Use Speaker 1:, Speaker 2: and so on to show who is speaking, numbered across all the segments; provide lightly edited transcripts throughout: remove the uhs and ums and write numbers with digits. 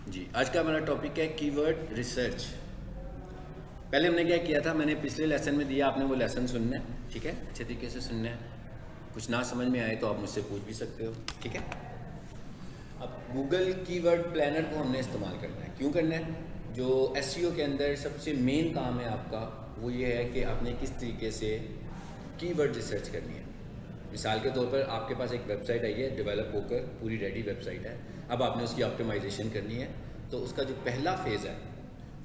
Speaker 1: जी, आज का हमारा टॉपिक है कीवर्ड रिसर्च। पहले हमने क्या किया था, मैंने पिछले लेसन में दिया, आपने वो लेसन सुनना है, ठीक है, अच्छे तरीके से सुनना है। कुछ ना समझ में आए तो आप मुझसे पूछ भी सकते हो, ठीक है। अब गूगल कीवर्ड प्लानर को हमने इस्तेमाल करना है। क्यों करना है? जो एसईओ के अंदर सबसे मेन काम है आपका, वो ये है कि आपने किस तरीके से कीवर्ड रिसर्च करनी है। मिसाल के तौर पर आपके पास एक वेबसाइट आई है, डेवलप होकर पूरी रेडी वेबसाइट है। अब आपने उसकी ऑप्टिमाइजेशन करनी है, तो उसका जो पहला फेज़ है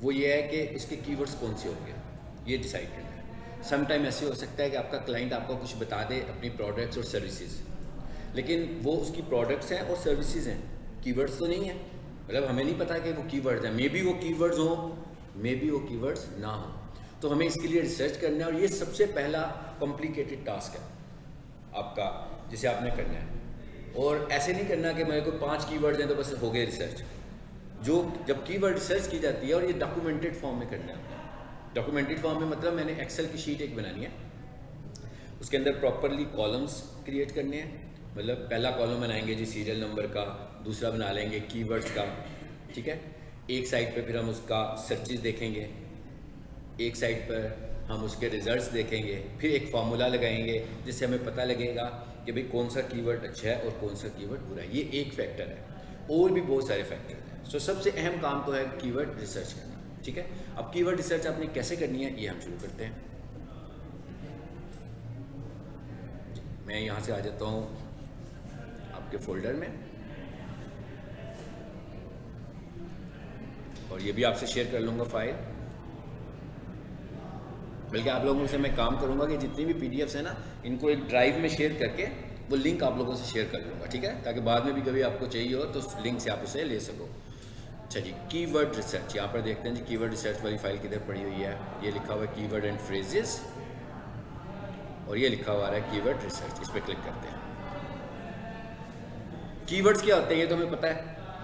Speaker 1: वो ये है कि उसके कीवर्ड्स कौन से होंगे, ये डिसाइड करना है। सम टाइम ऐसे हो सकता है कि आपका क्लाइंट आपको कुछ बता दे अपनी प्रोडक्ट्स और सर्विसेज, लेकिन वो उसकी प्रोडक्ट्स हैं और सर्विसेज हैं, कीवर्ड्स तो नहीं है। मतलब हमें नहीं पता कि वो कीवर्ड्स हैं, मे बी वो कीवर्ड्स हो, मे बी वो कीवर्ड्स ना हो। तो हमें इसके लिए रिसर्च करना है, और ये सबसे पहला कॉम्प्लिकेटेड टास्क है आपका, जिसे आपने करना है। और ऐसे नहीं करना कि मेरे को 5 कीवर्ड्स हैं तो बस हो गए रिसर्च। जो जब कीवर्ड रिसर्च की जाती है, और ये डॉक्यूमेंटेड फॉर्म में करना है। डॉक्यूमेंटेड फॉर्म में मतलब मैंने एक्सेल की शीट एक बनानी है, उसके अंदर प्रॉपरली कॉलम्स क्रिएट करने हैं। मतलब पहला कॉलम बनाएंगे जी सीरियल नंबर का, दूसरा बना लेंगे कीवर्ड्स का, ठीक है। एक साइड पे फिर हम उसका सर्चेस देखेंगे, एक साइड पर हम उसके रिजल्ट्स देखेंगे, फिर एक फार्मूला लगाएंगे जिससे हमें पता लगेगा कि भाई कौन सा कीवर्ड अच्छा है और कौन सा कीवर्ड बुरा है। ये एक फैक्टर है, और भी बहुत सारे फैक्टर हैं। सो सबसे अहम काम तो है कीवर्ड रिसर्च करना, ठीक है। अब कीवर्ड रिसर्च आपने कैसे करनी है, ये हम शुरू करते हैं। मैं यहाँ से आ जाता हूँ आपके फोल्डर में, और ये भी आपसे शेयर कर लूँगा फाइल। बल्कि आप लोगों से मैं काम करूँगा कि जितनी भी पीडीएफ्स हैं ना, इनको एक ड्राइव में शेयर करके वो लिंक आप लोगों से शेयर कर लूँगा, ठीक है, ताकि बाद में भी कभी आपको चाहिए हो तो उस लिंक से आप उसे ले सको। अच्छा जी, कीवर्ड रिसर्च यहाँ पर देखते हैं जी। कीवर्ड रिसर्च वाली फाइल किधर पड़ी हुई है? ये लिखा हुआ है कीवर्ड एंड फ्रेजेस, और ये लिखा हुआ है कीवर्ड रिसर्च। इस पर क्लिक करते हैं। कीवर्ड्स क्या होते हैं ये तो हमें पता है,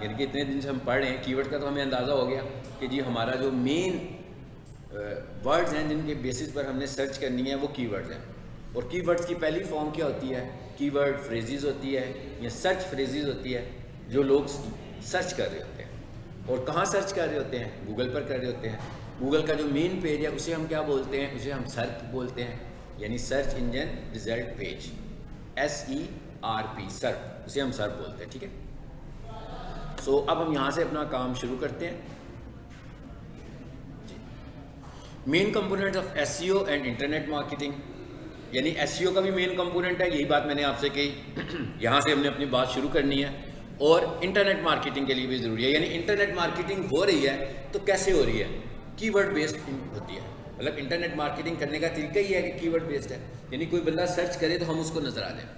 Speaker 1: यानी कि इतने दिन से हम पढ़ रहे हैं कीवर्ड का, तो हमें अंदाज़ा हो गया कि जी हमारा जो मेन वर्ड्स हैं जिनके बेसिस पर हमने सर्च करनी है वो कीवर्ड्स हैं। और कीवर्ड्स की पहली फॉर्म क्या होती है? कीवर्ड फ्रेजेस होती है, या सर्च फ्रेजेस होती है, जो लोग सर्च कर रहे होते हैं। और कहाँ सर्च कर रहे होते हैं? गूगल पर कर रहे होते हैं। गूगल का जो मेन पेज है उसे हम क्या बोलते हैं? उसे हम सर्च बोलते हैं, यानी search engine result page, SERP, सर्प, उसे हम सर्प बोलते हैं, ठीक है। सो अब हम यहाँ से अपना काम शुरू करते हैं। Main component of SEO and internet marketing, यानी एसईओ का भी मेन कंपोनेंट है, यही बात मैंने आपसे कही। यहाँ से हमने अपनी बात शुरू करनी है, और इंटरनेट मार्केटिंग के लिए भी ज़रूरी है। यानी इंटरनेट मार्केटिंग हो रही है तो कैसे हो रही है? कीवर्ड बेस्ड होती है। मतलब इंटरनेट मार्केटिंग करने का तरीका ही है कि कीवर्ड बेस्ड है, यानी कोई बंदा सर्च करे तो हम उसको नज़र आ जाए।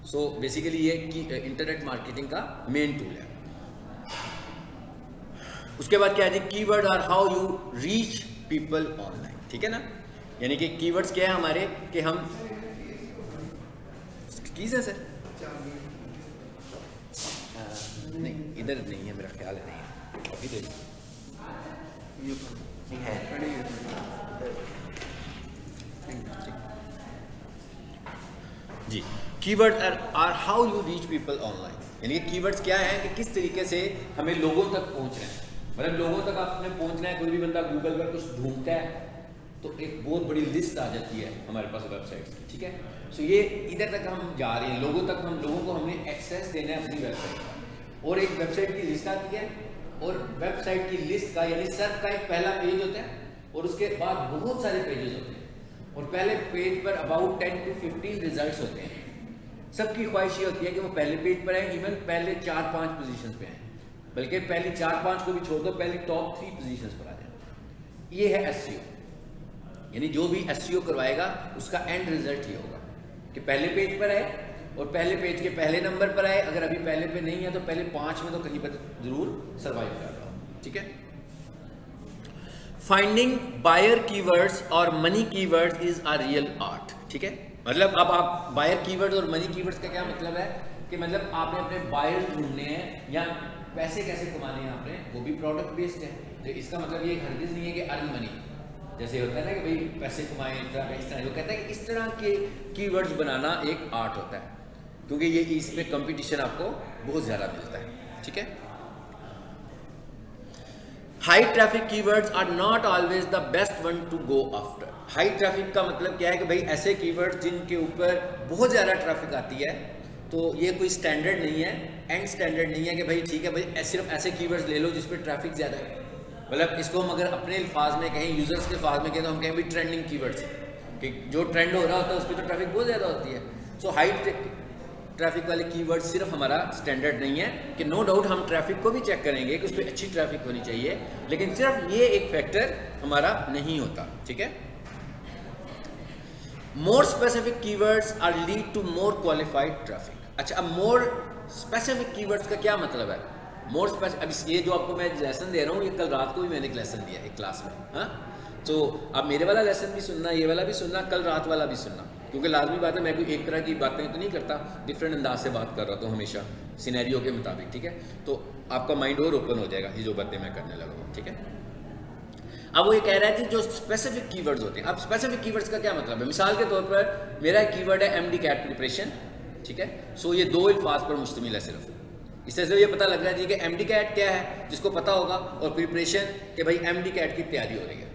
Speaker 1: सो बेसिकली ये इंटरनेट मार्केटिंग का मेन टूल है। उसके बाद क्या है जी? Keyword are how you reach people online, ठीक है ना। यानी कि कीवर्ड्स क्या है हमारे, कि हम कीज है सर, नहीं इधर नहीं है, मेरा ख्याल है नहीं है, अभी देखो है। जी, keyword are how you reach people online, यानी कि कीवर्ड्स क्या है कि किस तरीके से हमें लोगों तक पहुंचना है। मतलब लोगों तक आपने पहुंचना है। कोई भी बंदा गूगल पर कुछ ढूंढता है तो एक बहुत बड़ी लिस्ट आ जाती है हमारे पास वेबसाइट्स की, ठीक है। सो ये इधर तक हम जा रहे हैं, लोगों तक, हम लोगों को हमने एक्सेस देना है अपनी वेबसाइट का। और एक वेबसाइट की लिस्ट आती है, और वेबसाइट की लिस्ट का यानी सर्च का एक पहला पेज होता है, और उसके बाद बहुत सारे पेजेस होते हैं। और पहले पेज पर अबाउट 10 to 15 रिजल्ट्स होते हैं। सबकी ख्वाहिश ये होती है कि वो पहले पेज पर आए, इवन पहले 4-5 पोजीशंस पे आए, बल्कि पहली 4-5 को भी छोड़ दो, पहली टॉप 3 पोजीशंस पर आ जाए। ये है एसईओ, यानी जो भी एसईओ करवाएगा उसका एंड रिजल्ट ये होगा कि पहले पेज पर आए, और पहले पेज के पहले नंबर पर आए। अगर अभी पहले पे नहीं है तो पहले 5 में तो कहीं पर जरूर सर्वाइव कर रहा हो, ठीक है। फाइंडिंग बायर कीवर्ड्स और money keywords is a real art, ठीक है। मतलब अब आप बायर कीवर्ड्स और मनी कीवर्ड्स का क्या मतलब है कि मतलब आपने अपने बायर ढूंढने हैं या पैसे कैसे कमाने हैं आपने, वो भी प्रोडक्ट बेस्ड है। तो इसका मतलब ये हरगिज नहीं है कि अर्न मनी, जैसे होता है ना कि भाई पैसे कमाएं इस तरह, वो कहता है कि इस तरह के कीवर्ड्स बनाना एक आर्ट होता है, क्योंकि ये इसमें कंपटीशन आपको बहुत ज़्यादा मिलता है, ठीक है। High traffic keywords are not always the best one to go after. High traffic का मतलब क्या है कि भाई ऐसे कीवर्ड्स जिनके ऊपर बहुत ज़्यादा ट्रैफिक आती है, तो ये कोई स्टैंडर्ड नहीं है, एंड स्टैंडर्ड नहीं है कि भाई ठीक है भाई सिर्फ ऐसे कीवर्ड्स ले लो जिस पर ट्रैफिक ज़्यादा है। मतलब इसको हम अगर अपने अल्फाज में कहें, यूजर्स के अल्फाज में कहें, तो हम कहें भी ट्रेंडिंग कीवर्ड्स, कि जो ट्रेंड हो रहा होता है उस पर तो ट्रैफिक बहुत ज़्यादा होती है। सो हाई ट्रैफिक वाले कीवर्ड सिर्फ हमारा स्टैंडर्ड नहीं है, कि नो डाउट हम ट्रैफिक को भी चेक करेंगे कि उस पर अच्छी ट्रैफिक होनी चाहिए, लेकिन सिर्फ ये एक फैक्टर हमारा नहीं होता। ठीक है। More specific keywords are lead to more qualified traffic. अच्छा, अब मोर स्पेसिफिक कीवर्ड्स का क्या मतलब है? मोर स्पेसिफिक, अब ये जो आपको मैं लेसन दे रहा हूँ, ये कल रात को भी मैंने एक लेसन दिया एक क्लास में। हाँ, तो अब मेरे वाला लेसन भी सुनना, ये वाला भी सुनना, कल रात वाला भी सुनना, क्योंकि लाजमी बात है मैं कोई एक तरह की बातें तो नहीं करता, डिफरेंट अंदाज से बात कर रहा हूँ हमेशा सिनेरियो के मुताबिक। ठीक है, तो आपका माइंड और ओपन हो जाएगा ये जो बातें मैं करने लगा हूँ। ठीक है। अब वो ये कह रहा है कि जो स्पेसिफिक कीवर्ड्स होते हैं, अब स्पेसिफिक कीवर्ड्स का क्या मतलब है? मिसाल के तौर पर मेरा एक कीवर्ड है MD कैट प्रिपरेशन। ठीक है, सो ये दो अल्फाज पर मुश्तमिल है सिर्फ। इससे ये पता लग रहा है जी कि MD कैट क्या है, जिसको पता होगा, और प्रिपरेशन कि भाई MD कैट की तैयारी हो रही है।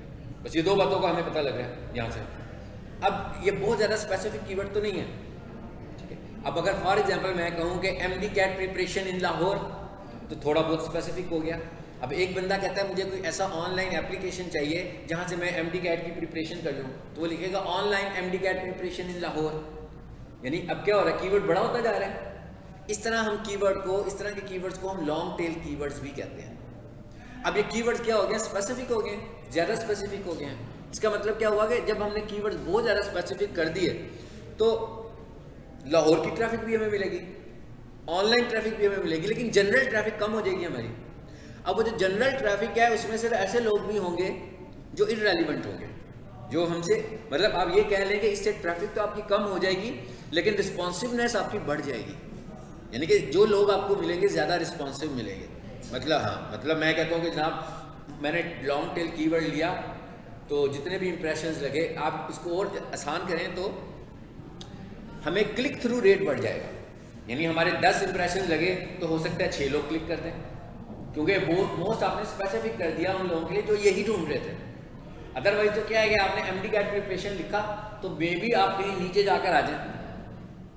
Speaker 1: बस ये दो बातों का हमें पता लग रहा है यहाँ से। अब ये बहुत ज़्यादा स्पेसिफिक कीवर्ड तो नहीं है। ठीक है, अब अगर फॉर एग्जांपल मैं कहूँ कि MD cat preparation in Lahore, तो थोड़ा बहुत स्पेसिफिक हो गया। अब एक बंदा कहता है मुझे कोई ऐसा ऑनलाइन एप्लीकेशन चाहिए जहाँ से मैं MD कैट की प्रिपरेशन कर लूँ, तो वो लिखेगा online MD cat preparation in Lahore. यानी अब क्या हो रहा है, कीवर्ड बड़ा होता जा रहा है। इस तरह हम कीवर्ड को, इस तरह के कीवर्ड्स को हम लॉन्ग टेल कीवर्ड्स भी कहते हैं। अब ये कीवर्ड्स क्या हो गए, स्पेसिफिक हो गए, ज़्यादा स्पेसिफिक हो गए हैं। इसका मतलब क्या हुआ कि जब हमने कीवर्ड्स बहुत ज़्यादा स्पेसिफिक कर दिए, तो लाहौर की ट्रैफिक भी हमें मिलेगी, ऑनलाइन ट्रैफिक भी हमें मिलेगी, लेकिन जनरल ट्रैफिक कम हो जाएगी हमारी। अब वो जो जनरल ट्रैफिक है उसमें सिर्फ ऐसे लोग भी होंगे जो इररेलेवेंट होंगे, जो हमसे, मतलब आप ये कह लें कि इससे ट्रैफिक तो आपकी कम हो जाएगी, लेकिन रिस्पॉन्सिवनेस आपकी बढ़ जाएगी। यानी कि जो लोग आपको मिलेंगे ज़्यादा रिस्पॉन्सिव मिलेंगे। मतलब हाँ, मतलब मैं कहता हूँ कि जनाब मैंने लॉन्ग टेल कीवर्ड लिया, तो जितने भी इंप्रेशंस लगे, आप इसको और आसान करें तो हमें क्लिक थ्रू रेट बढ़ जाएगा। यानी हमारे 10 इंप्रेशन लगे तो हो सकता है 6 लोग क्लिक कर दें, क्योंकि मोस्ट आपने स्पेसिफिक कर दिया उन लोगों के लिए जो यही ढूंढ रहे थे। अदरवाइज तो क्या है कि आपने MD कैट प्रिपरेशन लिखा तो मे बी आप कहीं नीचे जाकर आ जाए।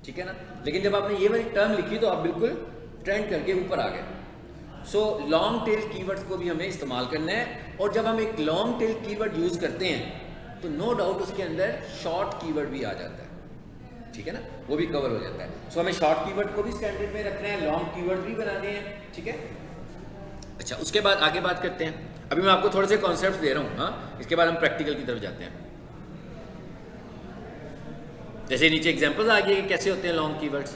Speaker 1: ठीक है ना, लेकिन जब आपने ये वाली टर्म लिखी तो आप बिल्कुल ट्रेंड करके ऊपर आ गए। सो लॉन्ग टेल कीवर्ड्स को भी हमें इस्तेमाल करना है, और जब हम एक लॉन्ग टेल कीवर्ड यूज़ करते हैं तो नो डाउट उसके अंदर शॉर्ट कीवर्ड भी आ जाता है। ठीक है ना, वो भी कवर हो जाता है। सो हमें शॉर्ट कीवर्ड को भी स्टैंडर्ड में रखना है, लॉन्ग कीवर्ड भी बनाने हैं। ठीक है। अच्छा, उसके बाद आगे बात करते हैं। अभी मैं आपको थोड़े से कॉन्सेप्ट्स दे रहा हूँ, हाँ, इसके बाद हम प्रैक्टिकल की तरफ जाते हैं। जैसे नीचे एग्जांपल्स आ गए कि कैसे होते हैं लॉन्ग कीवर्ड्स।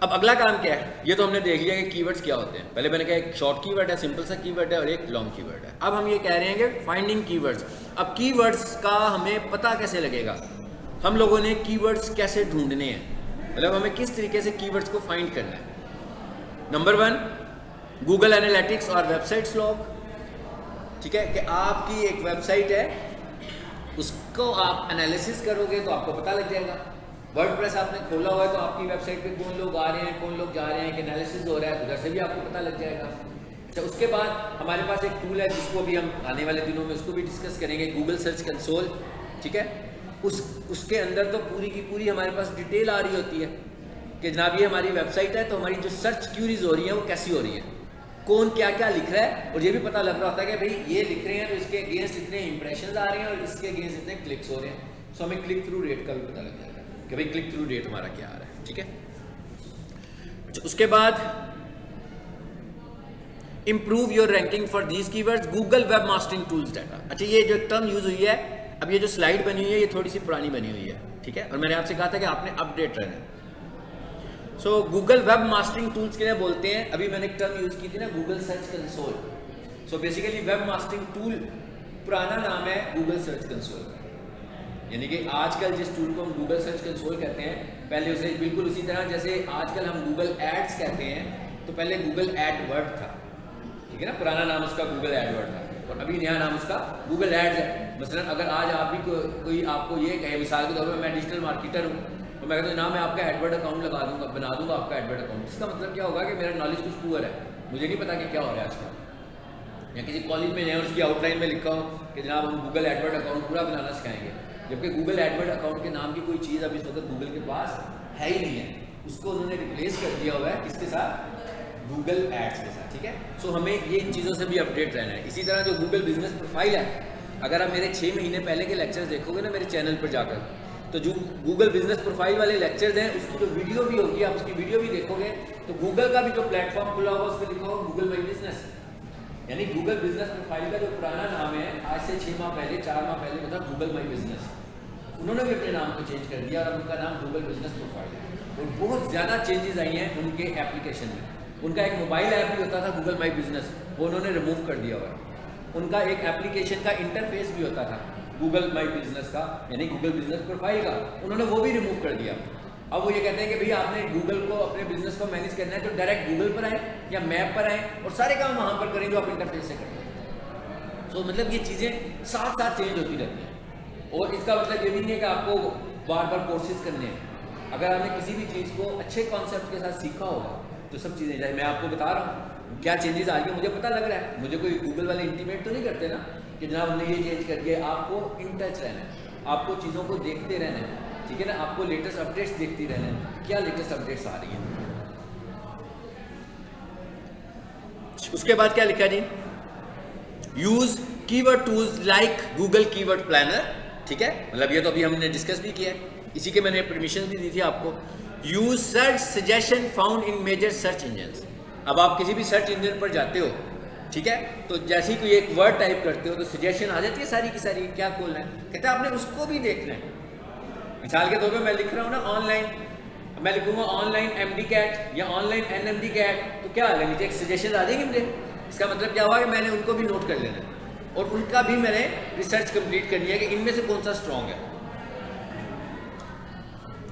Speaker 1: अब अगला काम क्या है, ये तो हमने देख लिया कि कीवर्ड्स क्या होते हैं। पहले मैंने कहा एक शॉर्ट कीवर्ड है, सिंपल सा कीवर्ड है, और एक लॉन्ग कीवर्ड है। अब हम ये कह रहे हैं कि फाइंडिंग कीवर्ड्स। अब कीवर्ड्स का हमें पता कैसे लगेगा, हम लोगों ने कीवर्ड्स कैसे ढूंढने हैं, मतलब हमें किस तरीके से कीवर्ड्स को फाइंड करना है। नंबर 1, गूगल एनालिटिक्स और वेबसाइट्स लॉग। ठीक है, कि आपकी एक वेबसाइट है, उसको आप एनालिसिस करोगे तो आपको पता लग जाएगा। वर्डप्रेस आपने खोला हुआ है तो आपकी वेबसाइट पे कौन लोग आ रहे हैं, कौन लोग जा रहे हैं, कि एनालिसिस हो रहा है, उधर से भी आपको पता लग जाएगा। अच्छा, उसके बाद हमारे पास एक टूल है जिसको भी हम आने वाले दिनों में उसको भी डिस्कस करेंगे, गूगल सर्च कंसोल। ठीक है, उसके अंदर तो पूरी की पूरी हमारे पास डिटेल आ रही होती है कि जनाब ये हमारी वेबसाइट है, तो हमारी जो सर्च क्यूरीज हो रही है वो कैसी हो रही है, कौन क्या क्या लिख रहा है, और ये भी पता लग रहा होता है कि भाई ये लिख रहे हैं तो इसके अगेंस्ट इतने इंप्रेशंस आ रहे हैं और इसके अगेंस्ट इतने क्लिक्स हो रहे हैं। सो हमें क्लिक थ्रू रेट का भी पता लग जाएगा कि भाई क्लिक थ्रू रेट हमारा क्या आ रहा है। ठीक है। अच्छा, उसके बाद improve your ranking for these keywords, Google web mastering tools data. अच्छा, ये जो टर्म यूज हुई है, अब ये जो स्लाइड बनी हुई है ये थोड़ी सी पुरानी बनी हुई है। ठीक है, और मैंने आपसे कहा था कि आपने अपडेट रहना है। सो गूगल वेब मास्टरिंग टूल्स के लिए बोलते हैं, अभी मैंने एक टर्म यूज की थी ना, Google search console. So basically web mastering tool पुराना नाम है गूगल सर्च कंसोल का। यानी कि आजकल जिस टूल को हम गूगल सर्च कंसोल कहते हैं, पहले उसे बिल्कुल उसी तरह जैसे आजकल हम गूगल एड्स कहते हैं, तो पहले गूगल एडवर्ड था। ठीक है ना, पुराना नाम उसका गूगल एडवर्ड था, और अभी नया नाम उसका गूगल एड्स है। मसलन अगर आज आप भी कोई आपको ये कहे, मिसाल के तौर पर मैं डिजिटल मार्केटर हूँ, और मैं कहता हूँ जनाब मैं आपका एडवर्ड अकाउंट लगा दूंगा, बना दूंगा आपका एडवर्ड अकाउंट, इसका मतलब क्या होगा कि मेरा नॉलेज कुछ पुअर है, मुझे नहीं पता कि क्या हो रहा है आजकल। या किसी कॉलेज में जाए और उसकी आउटलाइन में लिखा हो कि जनाब हम गूगल एडवर्ड अकाउंट पूरा बनाना सिखाएंगे, जबकि गूगल एडवर्ड अकाउंट के नाम की कोई चीज़ अभी इस वक्त गूगल के पास है ही नहीं है, उसको उन्होंने रिप्लेस कर दिया हुआ है किसके साथ, गूगल एड्स के साथ, ठीक है। सो हमें ये इन चीज़ों से भी अपडेट रहना है। इसी तरह जो गूगल बिजनेस प्रोफाइल है, अगर आप मेरे 6 महीने पहले के लेक्चर्स देखोगे ना मेरे चैनल पर जाकर, तो जो गूगल बिजनेस प्रोफाइल वाले लेक्चर्स हैं उसकी जो वीडियो भी होगी, आप उसकी वीडियो भी देखोगे तो गूगल का भी जो प्लेटफॉर्म खुला हुआ उस पर लिखा होगा गूगल माई बिजनेस, यानी गूगल बिजनेस प्रोफाइल का जो पुराना नाम है आज से 6 माह पहले 4 माह पहले मतलब गूगल माई बिजनेस, उन्होंने भी अपने नाम को चेंज कर दिया और उनका नाम गूगल बिजनेस प्रोफाइल है। और बहुत ज़्यादा चेंजेस आई हैं उनके एप्लीकेशन में। उनका एक मोबाइल ऐप भी होता था गूगल माई बिजनेस, वो उन्होंने रिमूव कर दिया हुआ है। उनका एक एप्लीकेशन का इंटरफेस भी होता था गूगल माई बिजनेस का, यानी गूगल बिजनेस प्रोफाइल का, उन्होंने वो भी रिमूव कर दिया। अब वो ये कहते हैं कि भाई आपने गूगल को अपने बिजनेस को मैनेज करना है तो डायरेक्ट गूगल पर आए या मैप पर आए और सारे काम वहाँ पर करें जो आप इंटरफेस से करते हैं। तो मतलब ये चीज़ें साथ साथ चेंज होती रहती हैं और इसका मतलब ये नहीं है कि आपको बार बार कोर्सेज करने हैं। अगर आपने किसी भी चीज़ को अच्छे कॉन्सेप्ट के साथ सीखा होगा तो सब चीज़ें जाए। मैं आपको बता रहा हूँ क्या चेंजेस आ गए, मुझे पता लग रहा है, मुझे कोई गूगल वाले इंटीमेट तो नहीं करते ना कि जनाब हमने ये चेंज कर दिया। आपको इन टच रहना है, आपको चीज़ों को देखते रहना है, ठीक है ना, आपको लेटेस्ट अपडेट्स देखती रहना है, क्या लेटेस्ट अपडेट्स आ रही हैं। उसके बाद क्या लिखा जी, use keyword tools like Google keyword planner, ठीक है, मतलब ये तो अभी हमने डिस्कस भी किया है, इसी के मैंने परमिशन भी दी थी आपको। Use search suggestion found in major search engine. अब आप किसी भी सर्च इंजन पर जाते हो, ठीक है, तो जैसे ही कोई एक वर्ड टाइप करते हो तो सजेशन आ जाती है सारी की सारी, क्या खोलना है, कहते हैं आपने उसको भी देखना है। मिसाल के तौर पे मैं लिख रहा हूँ ना ऑनलाइन, मैं लिखूंगा ऑनलाइन एमडी कैट या ऑनलाइन एनएमडी कैट, तो क्या आएगा नीचे एक सजेशन आ जाएगी मुझे। इसका मतलब क्या हुआ कि मैंने उनको भी नोट कर लेना है और उनका भी मैंने रिसर्च कंप्लीट कर लिया कि इनमें से कौन सा स्ट्रॉन्ग है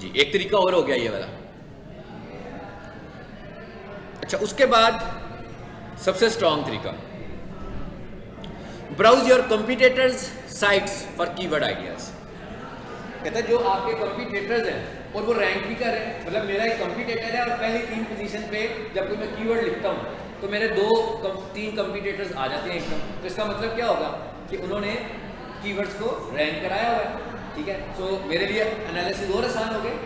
Speaker 1: जी। एक तरीका और हो गया ये वाला। अच्छा, उसके बाद सबसे स्ट्रॉन्ग तरीका, browse your competitors sites for keyword ideas. कहता है जो आपके कंपीटिटर्स हैं और वो रैंक भी कर रहे हैं, मतलब मेरा एक कंपीटिटर है और पहली 3 पोजीशन पे जब कोई मैं कीवर्ड लिखता हूँ तो मेरे 2-3 कंपीटिटर्स आ जाते हैं एकदम। तो इसका मतलब क्या होगा कि उन्होंने कीवर्ड्स को रैंक कराया हुआ है, ठीक है। सो मेरे लिए एनालिसिस और आसान हो गए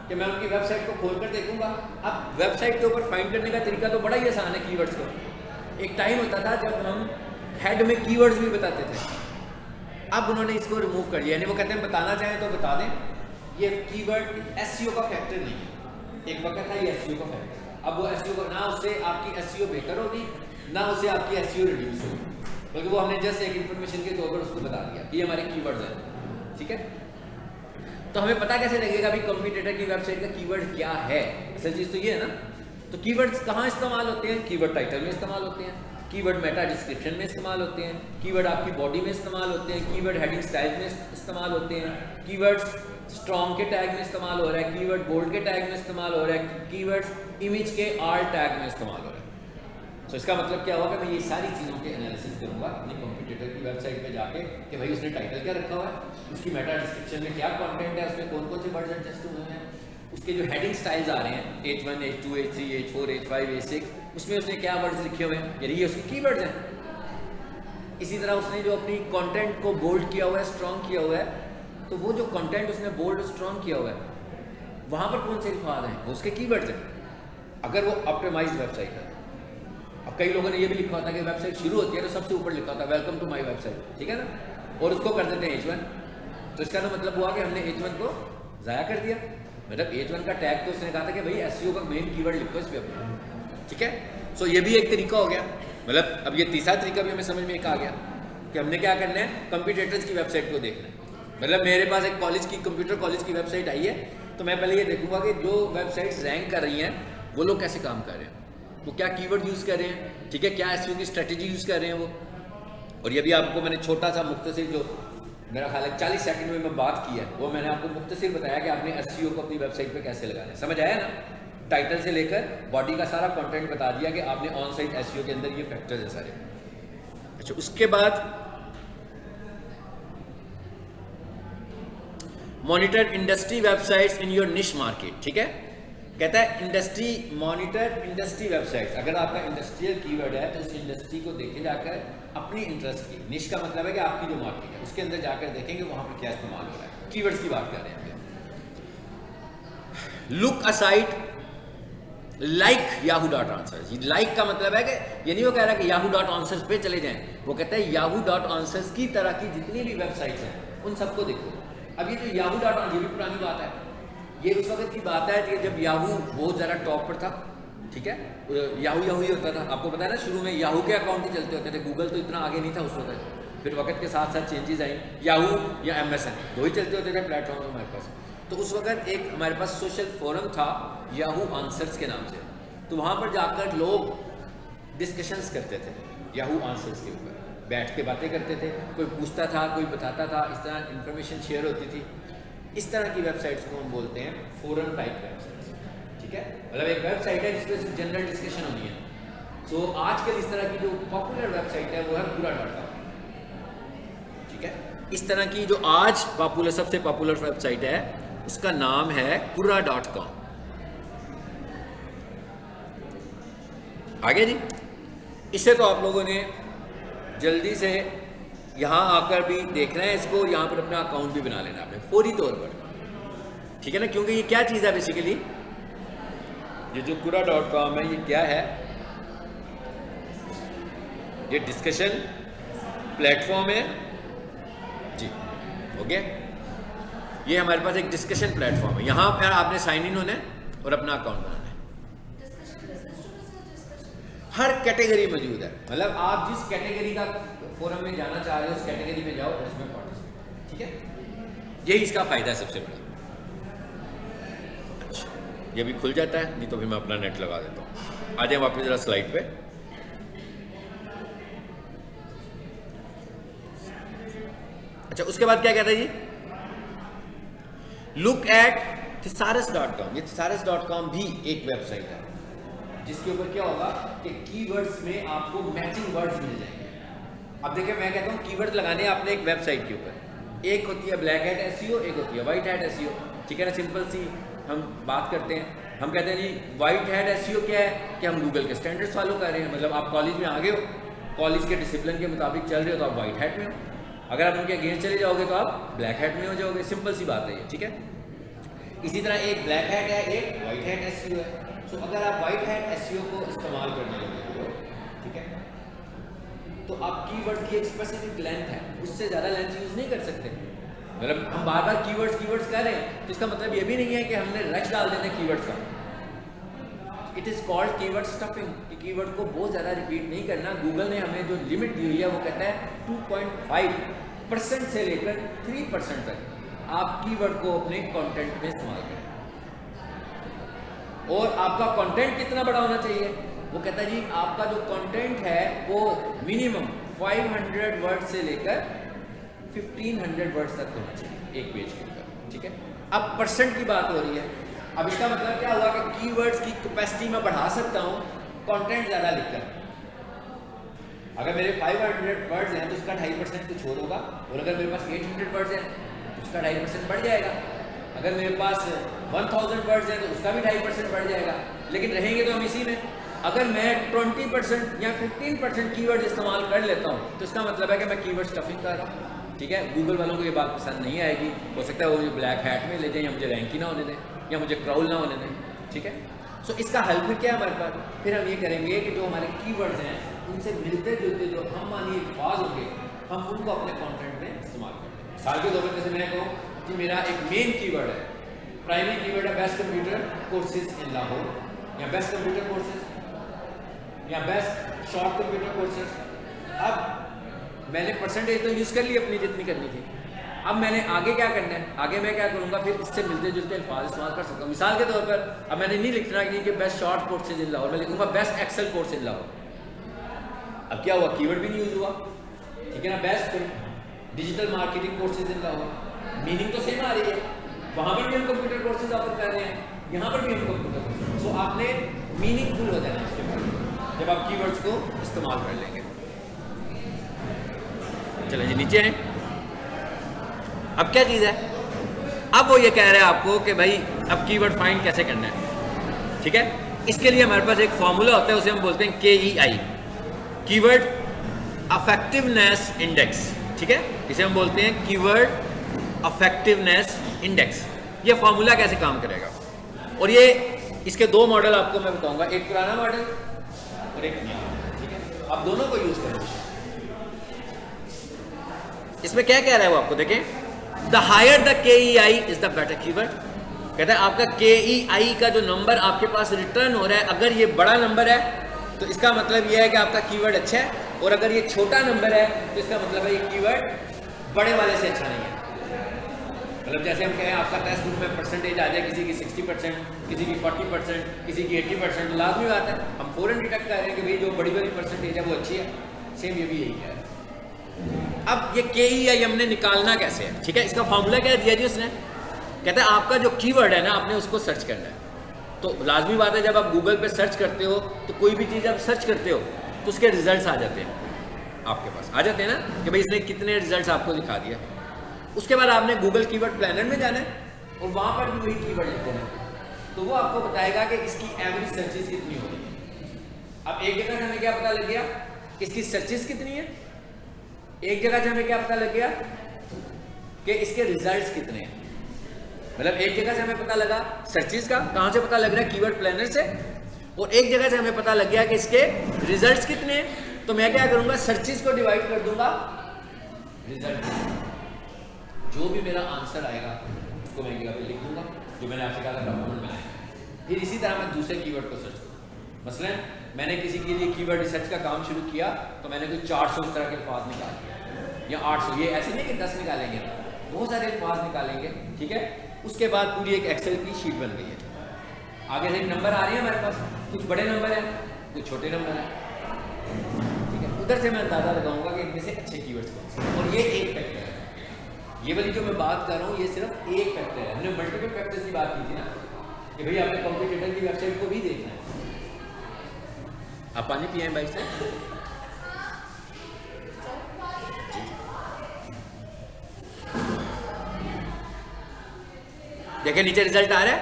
Speaker 1: कि मैं उनकी वेबसाइट को खोल कर देखूंगा। अब वेबसाइट के ऊपर फाइंड करने का तरीका तो बड़ा ही आसान है कीवर्ड्स को। एक टाइम होता था जब हम हेड में कीवर्ड्स भी बताते थे, अब उन्होंने इसको रिमूव कर दिया, यानी वो कहते हैं बताना चाहें तो बता दें, ये कीवर्ड एसईओ का फैक्टर नहीं है। एक वक्त था ये एसईओ का फैक्टर, अब वो एसईओ का ना, उससे आपकी एसईओ बेहतर होगी ना उससे आपकी एसईओ रिड्यूस होगी, बल्कि वो हमने जस्ट एक इन्फॉर्मेशन के तौर पर उसको बता दिया कि ये हमारे कीवर्ड्स हैं, ठीक है। तो हमें पता कैसे लगेगा भी कंपटीटर की वेबसाइट का कीवर्ड क्या है, असल चीज़ तो ये है ना। तो कीवर्ड्स कहाँ इस्तेमाल होते हैं, कीवर्ड टाइटल में इस्तेमाल होते हैं, कीवर्ड मेटा डिस्क्रिप्शन में इस्तेमाल होते हैं, कीवर्ड आपकी बॉडी में इस्तेमाल होते हैं, कीवर्ड हेडिंग स्टाइल में इस्तेमाल होते हैं, कीवर्ड्स स्ट्रॉन्ग के टैग में इस्तेमाल हो रहा है, कीवर्ड बोल्ड के टैग में इस्तेमाल हो रहा है, कीवर्ड्स इमेज के आर टैग में इस्तेमाल हो रहा है। तो इसका मतलब क्या होगा, मैं ये सारी चीज़ों के एनालिसिस करूंगा अपनी कंप्यूटर की वेबसाइट पे जाके कि भाई उसने टाइटल क्या रखा हुआ है, उसकी मेटा डिस्क्रिप्शन में क्या कंटेंट है, उसमें कौन कौन से वर्ड्स एडजस्ट हुए हैं, उसके जो हेडिंग स्टाइल्स आ रहे हैं H1, H2, H3, H4, H5, H6, उसमें उसने क्या वर्ड्स लिखे हुए हैं, यानी ये उसके कीवर्ड्स हैं। इसी तरह उसने जो अपनी कंटेंट को बोल्ड किया हुआ है, स्ट्रॉन्ग किया हुआ है, तो वो जो कंटेंट उसने बोल्ड स्ट्रॉन्ग किया हुआ है वहाँ पर कौन से अल्फाज हैं, वो उसके कीवर्ड्स हैं। अगर वो ऑप्टिमाइज्ड वेबसाइट है, अब कई लोगों ने ये भी लिखा होता है कि वेबसाइट शुरू होती है तो सबसे ऊपर लिखा होता है वेलकम टू माय वेबसाइट, ठीक है ना, और उसको कर देते हैं H1, तो इसका तो मतलब हुआ कि हमने H1 को ज़ाया कर दिया। मतलब H1 का टैग तो उसने कहा था कि भाई एसईओ का मेन कीवर्ड लिखो इस पे अपना, ठीक है। सो ये भी एक तरीका हो गया। मतलब अब ये तीसरा तरीका भी हमें समझ में एक आ गया कि हमने क्या करना है, कंप्यूटर्स की वेबसाइट को देखना है। मतलब मेरे पास एक कॉलेज की कंप्यूटर कॉलेज की वेबसाइट आई है, तो मैं पहले ये देखूंगा कि जो वेबसाइट्स रैंक कर रही हैं वो लोग कैसे काम कर रहे हैं, वो क्या कीवर्ड यूज़ कर रहे हैं, ठीक है, क्या एसईओ की स्ट्रेटेजी यूज़ कर रहे हैं वो। और ये भी आपको मैंने छोटा सा मुख्तसर, जो मेरा ख्याल है 40 सेकंड में मैं बात की है, वो मैंने आपको मुख्तसर बताया कि आपने एसईओ को अपनी वेबसाइट पे कैसे लगाना है। समझ आया ना, टाइटल से लेकर बॉडी का सारा कंटेंट बता दिया कि आपने ऑन साइट एसईओ के अंदर ये फैक्टर्स हैं सारे। अच्छा, उसके बाद monitor industry websites in your निश मार्केट, ठीक है। कहता है इंडस्ट्री, मॉनिटर इंडस्ट्री वेबसाइट्स। अगर आपका इंडस्ट्रियल कीवर्ड है तो उस इंडस्ट्री को देखे जाकर अपनी इंटरेस्ट की, निश का मतलब है कि आपकी जो मार्केट है उसके अंदर जाकर देखेंगे वहां पर क्या इस्तेमाल हो रहा है। कीवर्ड्स की बात कर रहे हैं। लुक अ साइट लाइक yahoo.answers। लाइक का मतलब है कि ये नहीं वो कह रहा है कि yahoo.answers पे चले जाएं, वो कहता है yahoo.answers की तरह की जितनी भी वेबसाइट्स हैं उन सबको देखो। अब ये जो yahoo.answers, ये भी पुरानी बात है, ये उस वक्त की बात है कि जब याहू बहुत ज़्यादा टॉप पर था, ठीक है। याहू ही होता था, आपको पता है ना, शुरू में याहू के अकाउंट ही चलते होते थे, गूगल तो इतना आगे नहीं था उस वक्त। फिर वक्त के साथ साथ चेंजेस आई, याहू या MSN दो ही चलते होते थे प्लेटफॉर्म हमारे पास। तो उस वक्त एक हमारे पास सोशल फोरम था याहू आंसर्स के नाम से, तो वहाँ पर जाकर लोग डिस्कशंस करते थे याहू आंसर्स के ऊपर, बैठ के बातें करते थे, कोई पूछता था, कोई बताता था, इस तरह इन्फॉर्मेशन शेयर होती थी। इस तरह की वेबसाइट्स को हम बोलते हैं फोरम टाइप वेबसाइट्स, ठीक है। मतलब एक वेबसाइट है जिसमें जनरल डिस्कशन होनी है। तो आजकल इस तरह की जो पॉपुलर वेबसाइट है वो है Quora.com, ठीक है। इस तरह की जो आज पॉपुलर, सबसे पॉपुलर वेबसाइट है उसका नाम है Quora.com। आगे जी, इसे तो आप लोगों ने जल्दी से यहाँ आकर भी देखना है इसको, यहाँ पर अपना अकाउंट भी बना लेना आपने फौरी तौर पर, ठीक है ना। क्योंकि ये क्या चीज़ है बेसिकली, ये जो Quora.com है ये क्या है, ये डिस्कशन प्लेटफॉर्म है जी, ओके। ये हमारे पास एक डिस्कशन प्लेटफॉर्म है, यहाँ पर आपने साइन इन होना है और अपना अकाउंट बनाना है। हर कैटेगरी मौजूद है, मतलब आप जिस कैटेगरी का फोरम में जाना चाह रहे हो उस कैटेगरी में जाओ, उसमें पार्टिसिपेट, ठीक है। यही इसका फायदा है सबसे बड़ा। अच्छा, ये भी खुल जाता है, नहीं तो फिर मैं अपना नेट लगा देता हूँ। आ जाए वापस जरा स्लाइड पे। अच्छा, उसके बाद क्या कहता है जी, लुक एट thesaurus.com। ये thesaurus.com भी एक वेबसाइट है जिसके ऊपर क्या होगा कि कीवर्ड्स में आपको मैचिंग वर्ड्स मिल जाएंगे। अब देखिए, मैं कहता हूँ कीवर्ड लगाने हैं आपने एक वेबसाइट के ऊपर, एक होती है ब्लैक हैट SEO, एक होती है वाइट हैट SEO, ठीक है ना। सिंपल सी हम बात करते हैं, हम कहते हैं जी वाइट हैट SEO क्या है कि हम गूगल के स्टैंडर्ड्स फॉलो कर रहे हैं, मतलब आप कॉलेज में आ गए हो, कॉलेज के डिसिप्लिन के मुताबिक चल रहे हो तो आप वाइट हैट में हो, अगर आप उनके अगेंस्ट चले जाओगे तो आप ब्लैक हैट में हो जाओगे। सिंपल सी बात है ये, ठीक है। इसी तरह एक ब्लैक हैट है, एक वाइट हैट SEO है। तो अगर आप वाइट हैट SEO को इस्तेमाल करने लगे हो, ठीक है, तो आप कीवर्ड की एक स्पेसिफिक लेंथ है, उससे ज़्यादा लेंथ यूज़ नहीं कर सकते। मतलब हम बार बार कीवर्ड्स कर रहे हैं तो इसका मतलब ये भी नहीं है कि हमने रच डाल देना कीवर्ड्स का। It is called keyword stuffing, कि कीवर्ड को बहुत ज़्यादा रिपीट नहीं करना। गूगल ने हमें जो लिमिट दी हुई है वो कहता है 2.5% से लेकर 3% तक आप कीवर्ड को अपने कंटेंट में इस्तेमाल करें। और आपका कंटेंट कितना बड़ा होना चाहिए, वो कहता है जी आपका जो कंटेंट है वो मिनिमम 500 वर्ड से लेकर 1500 वर्ड्स तक होना चाहिए एक पेज के ऊपर, ठीक है। अब परसेंट की बात हो रही है, अब इसका मतलब क्या हुआ कि कीवर्ड्स की कैपेसिटी में बढ़ा सकता हूँ कंटेंट ज़्यादा लिखकर। अगर मेरे 500 वर्ड्स हैं तो उसका 2.5% कुछ और होगा, और अगर मेरे पास 800 वर्ड्स हैं तो उसका 2.5% बढ़ जाएगा। अगर मेरे पास 1000 वर्ड्स हैं तो उसका भी 2.5% बढ़ जाएगा। लेकिन रहेंगे तो हम इसी में। अगर मैं 20% या 15% कीवर्ड इस्तेमाल कर लेता हूँ तो इसका मतलब है कि मैं कीवर्ड स्टफिंग कर रहा हूँ, ठीक है। गूगल वालों को ये बात पसंद नहीं आएगी, हो सकता है वो मुझे ब्लैक हैट में ले जाएं, या मुझे रैंक ही ना होने दें, या मुझे क्राउल ना होने दें, ठीक है। सो इसका हल फिर क्या है हमारे पास, फिर हम ये करेंगे कि जो हमारे कीवर्ड्स हैं उनसे मिलते जुलते जो हम मानिए अल्फाज होंगे हम उनको अपने कंटेंट में इस्तेमाल करेंगे। मिसाल के तौर पर जैसे मैं कहूँ कि मेरा एक मेन कीवर्ड है, प्राइमरी कीवर्ड है best computer courses in Lahore, या बेस्ट कंप्यूटर कोर्सेज, या बेस्ट शॉर्ट कंप्यूटर कोर्सेज। अब मैंने परसेंटेज तो यूज़ कर ली अपनी जितनी करनी थी, अब मैंने आगे क्या करना है, आगे मैं क्या करूँगा, फिर इससे मिलते जुलते अल्फाज इस्तेमाल कर सकता हूँ। मिसाल के तौर पर अब मैंने नहीं लिखना कि best short courses in Lahore, मैं लिखूँगा best excel course in Lahore. अब क्या हुआ, कीवर्ड भी नहीं यूज हुआ, ठीक है ना। Best digital marketing courses in Lahore, meaning तो सेम आ रही है, वहाँ पर भी हम कंप्यूटर कोर्सेज ऑफर कर रहे हैं, यहाँ पर भी हम कंप्यूटर कोर्सेज। सो आपने मीनिंगफुल हो जाना इसके बाद जब आप कीवर्ड्स को इस्तेमाल कर लेंगे। चलिए जी नीचे हैं। अब क्या चीज़ है, अब वो ये कह रहे हैं आपको कि भाई अब कीवर्ड फाइंड कैसे करना है, ठीक है। इसके लिए हमारे पास एक फॉर्मूला होता है, उसे हम बोलते हैं KEI, कीवर्ड अफेक्टिवनेस इंडेक्स, ठीक है। इसे हम बोलते हैं कीवर्ड अफेक्टिवनेस इंडेक्स। ये फॉर्मूला कैसे काम करेगा, और ये इसके दो मॉडल आपको मैं बताऊंगा, एक पुराना मॉडल और एक नया, ठीक है। आप दोनों को यूज करेंगे। इसमें क्या कह रहा है वो आपको देखें, the higher the KEI is the better keyword. कहता है आपका KEI का जो नंबर आपके पास रिटर्न हो रहा है, अगर ये बड़ा नंबर है तो इसका मतलब ये है कि आपका कीवर्ड अच्छा है, और अगर ये छोटा नंबर है तो इसका मतलब है ये कीवर्ड बड़े वाले से अच्छा नहीं है। मतलब जैसे हम कहें आपका टेक्स्ट बुक में परसेंटेज आ जाए किसी की 60%, किसी की 40%, किसी की 80%, तो लाजमी बात है हम फौरन डिटेक्ट कर रहे हैं कि भाई जो बड़ी वाली परसेंटेज है वो अच्छी है। सेम ये भी यही है। अब ये KEI हमने निकालना कैसे है, ठीक है। इसका फॉर्मूला क्या दिया जी उसने, कहता है आपका जो कीवर्ड है ना आपने उसको सर्च करना है। तो लाजमी बात है जब आप गूगल पे सर्च करते हो तो कोई भी चीज़ आप सर्च करते हो तो उसके रिजल्ट्स आ जाते हैं, आपके पास आ जाते हैं ना कि भाई इसने कितने रिजल्ट्स आपको दिखा दिया। उसके बाद आपने गूगल कीवर्ड प्लानर में जाना है और वहाँ पर भी वही कीवर्ड लिख देना है, तो वो आपको बताएगा कि इसकी एवरेज सर्चेस कितनी हो रही है। अब एक जगह से हमें क्या पता लग गया इसकी सर्चेस कितनी है, एक जगह से हमें क्या पता लग गया कि इसके रिजल्ट्स कितने हैं। मतलब एक जगह से हमें पता लगा सर्चेस का, कहां से पता लग रहा है कीवर्ड प्लानर से, और एक जगह से हमें पता लग गया कि इसके रिजल्ट्स कितने हैं। तो मैं क्या करूंगा, सर्चेस को डिवाइड कर दूंगा रिजल्ट, जो भी मेरा आंसर आएगा उसको मैं जगह पे लिख दूंगा जो मैंने आपसे कहा था डॉक्यूमेंट बनाया। फिर इसी तरह मैं दूसरे कीवर्ड को सर्च करूँ। मसलन मैंने किसी के लिए कीवर्ड रिसर्च का काम शुरू किया तो मैंने कोई 400 इस तरह के अल्फाज निकाल दिया या 800, ये ऐसे नहीं कि 10 निकालेंगे, बहुत सारे अल्फाज निकालेंगे, ठीक है। उसके बाद पूरी एक एक्सेल की शीट बन गई है। आगे से नंबर आ रहे हैं हमारे पास, कुछ बड़े नंबर हैं कुछ छोटे नंबर हैं, ठीक है। उधर से मैं अंदाजा लगाऊंगा कि इनमें से अच्छे कीवर्ड्स कौन से, और ये एक फैक्टर है। ये वाली जो मैं बात कर रहा हूँ ये सिर्फ एक फैक्टर है। हमने मल्टीपल फैक्टर्स की बात की थी ना कि भाई आपने कॉम्पिटिटर की वेबसाइट को भी देखना है। आप पानी पिए भाई से, देखिए नीचे रिजल्ट आ रहा है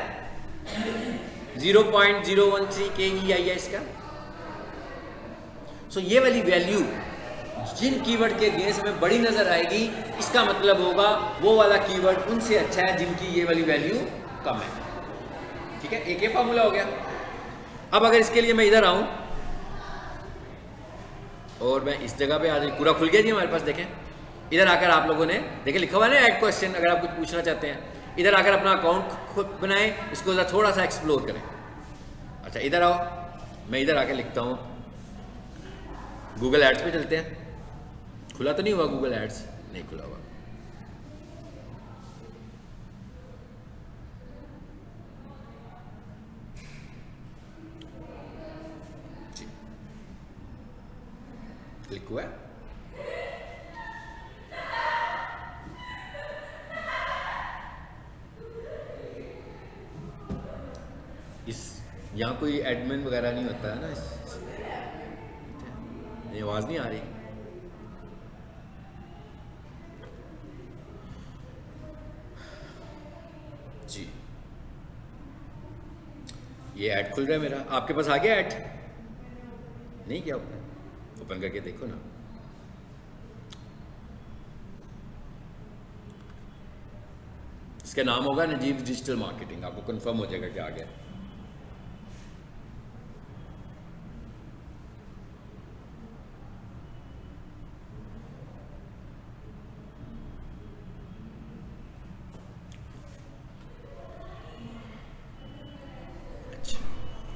Speaker 1: 0.013 KEI है इसका। सो ये वाली वैल्यू जिन कीवर्ड के अगेंस्ट में बड़ी नजर आएगी इसका मतलब होगा वो वाला कीवर्ड उनसे अच्छा है जिनकी ये वाली वैल्यू कम है, ठीक है। एक ये फॉर्मूला हो गया। अब अगर इसके लिए मैं इधर आऊं और मैं इस जगह पे आ जाऊं, पूरा खुल गया जी हमारे पास। देखें इधर आकर आप लोगों ने देखें लिखा हुआ है ना ऐड क्वेश्चन, अगर आप कुछ पूछना चाहते हैं इधर आकर अपना अकाउंट खुद बनाएं, इसको थोड़ा सा एक्सप्लोर करें। अच्छा इधर आओ, मैं इधर आकर लिखता हूँ गूगल एड्स पे चलते हैं। खुला तो नहीं हुआ गूगल एड्स, नहीं खुला हुआ। क्लिक हुआ है। इस यहाँ कोई एडमिन वगैरह नहीं होता है ना, ये आवाज़ नहीं आ रही। जी ये ऐड खुल रहा है मेरा, आपके पास आ गया ऐड? नहीं क्या ओपन करके देखो ना। इसका नाम होगा नजीब डिजिटल मार्केटिंग, आपको कंफर्म हो जाएगा कि आ गया।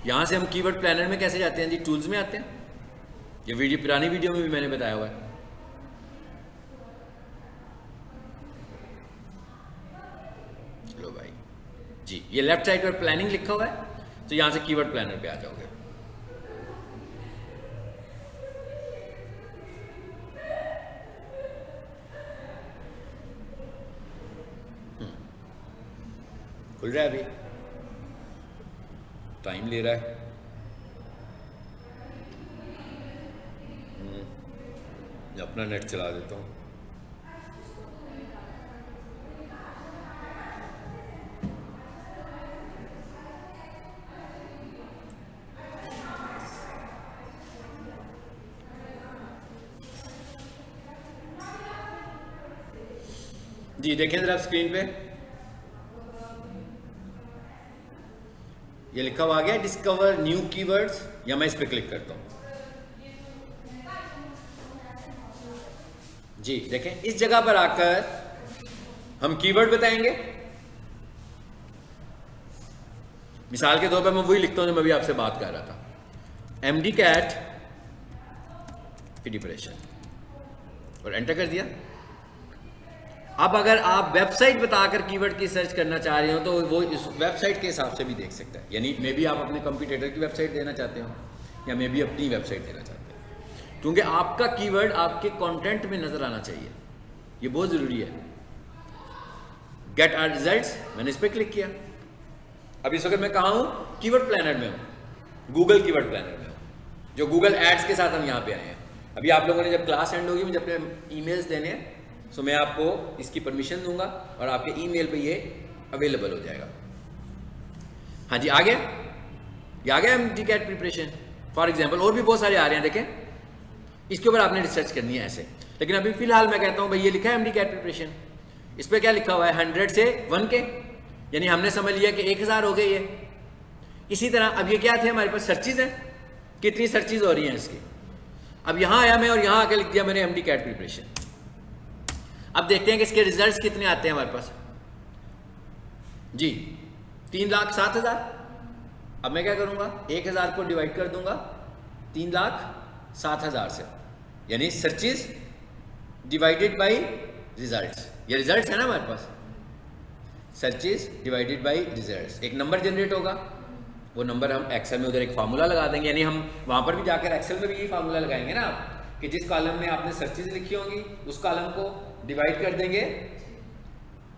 Speaker 1: यहाँ से हम कीवर्ड प्लानर में कैसे जाते हैं जी? टूल्स में आते हैं। ये वीडियो पुरानी वीडियो में भी मैंने बताया हुआ है। चलो भाई जी, ये लेफ्ट साइड पर प्लानिंग लिखा हुआ है, तो यहाँ से कीवर्ड प्लानर पे आ जाओगे। खुल रहा है, अभी टाइम ले रहा है। अपना नेट चला देता हूँ। जी देखें जरा स्क्रीन पे, ये लिखा हुआ आ गया डिस्कवर न्यू कीवर्ड्स, या मैं इस पे क्लिक करता हूं। जी देखें इस जगह पर आकर हम कीवर्ड बताएंगे। मिसाल के तौर पर मैं वही लिखता हूं जो मैं भी आपसे बात कर रहा था, एमडी कैट डिप्रेशन, और एंटर कर दिया। अब अगर आप वेबसाइट बताकर कीवर्ड की सर्च करना चाह रहे हो तो वो इस वेबसाइट के हिसाब से भी देख सकता है, यानी मे भी आप अपने कंप्यूटर की वेबसाइट देना चाहते हो या मे भी अपनी वेबसाइट देना चाहते हो, क्योंकि आपका कीवर्ड आपके कंटेंट में नजर आना चाहिए, ये बहुत जरूरी है। गेट आवर रिजल्ट्स, मैंने इस पर क्लिक किया। अब इस वक्त मैं कहाँ हूँ? कीवर्ड प्लानर में हूँ, गूगल कीवर्ड प्लानर में हूँ, जो गूगल एड्स के साथ हम यहाँ पे आए हैं। अभी आप लोगों ने जब क्लास एंड होगी, मुझे अपने ईमेल्स देने हैं, सो मैं आपको इसकी परमिशन दूंगा और आपके ईमेल पे ये अवेलेबल हो जाएगा। हाँ जी आ गया, ये आ गया MD CAT preparation for example, और भी बहुत सारे आ रहे हैं, देखें इसके ऊपर आपने रिसर्च करनी है ऐसे। लेकिन अभी फिलहाल मैं कहता हूँ भाई ये लिखा है एमडी कैट प्रिपरेशन, इस पर क्या लिखा हुआ है 100 से 1 के, यानी हमने समझ लिया कि 1000 हो गए ये। इसी तरह अब ये क्या थे हमारे पास सर्चेज है, कितनी सर्चेज हो रही हैं इसकी। अब यहाँ आया मैं और यहाँ आके लिख दिया मैंने एमडी कैट प्रिपरेशन। अब देखते हैं कि इसके रिजल्ट्स कितने आते हैं हमारे पास। जी 3,07,000। अब मैं क्या करूँगा, 1000 को डिवाइड कर दूंगा 3,07,000 से, यानी सर्चेज डिवाइडेड बाई रिजल्ट्स। ये रिजल्ट्स है ना हमारे पास, सर्चेज डिवाइडेड बाई रिजल्ट्स। एक नंबर जनरेट होगा, वो नंबर हम एक्सेल में उधर एक फार्मूला लगा देंगे, यानी हम वहाँ पर भी जाकर एक्सेल में भी यही फार्मूला लगाएंगे ना आप, कि जिस कॉलम में आपने सर्चेज लिखी होंगी उस कॉलम को डिवाइड कर देंगे